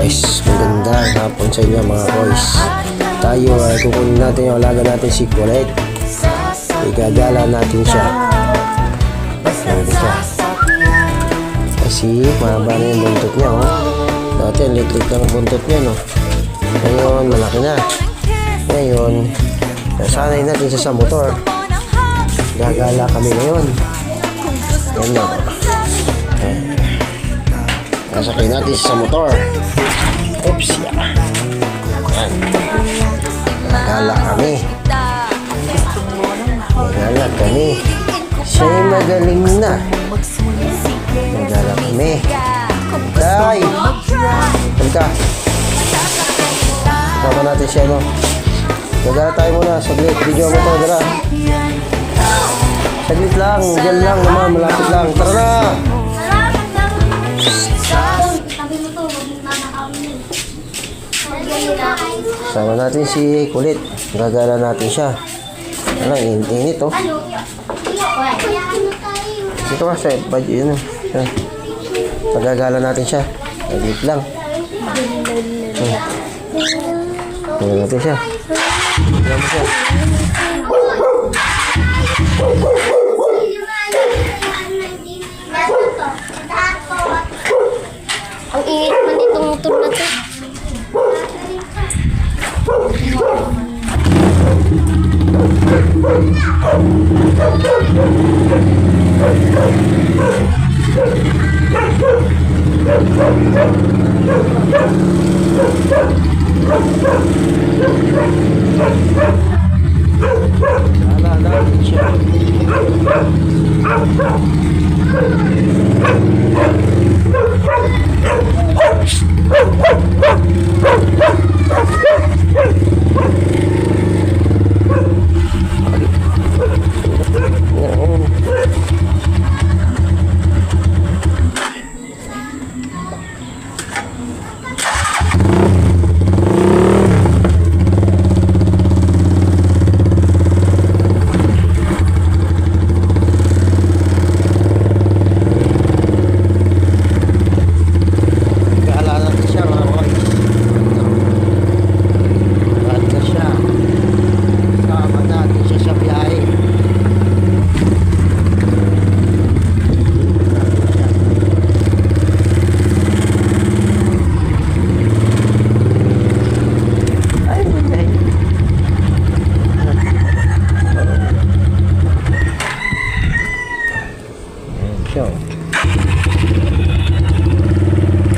guys, magandang hapon sa inyo mga boys. Tayo ay kukunin natin yung alaga natin si Colette. Igagala natin siya. Kasi mahaba na yung buntot niya, oh. Dati liit-liit lang ang buntot niya, no. Ngayon malaki na. Ngayon sanay natin siya sa motor. Gagala kami ngayon. Yan na. Nasakay natin sa motor. Oops, yan. Gagala kami. Gagala kami. Siya'y magaling na. Gagala kami. Day! Halika. Sama natin siya, no? Gagala tayo muna. Saglit. Video mo ito. Dara. Saglit lang. Diyan lang naman. Malapit lang. Tara na! Sama natin si Kulit. Gagala natin siya. Ano, init oh. Ito ka sa budget yun. Pagagala natin siya. Aglit lang. Gagala natin siya. Gagala mo siya. Ang ingit man itong motor na to.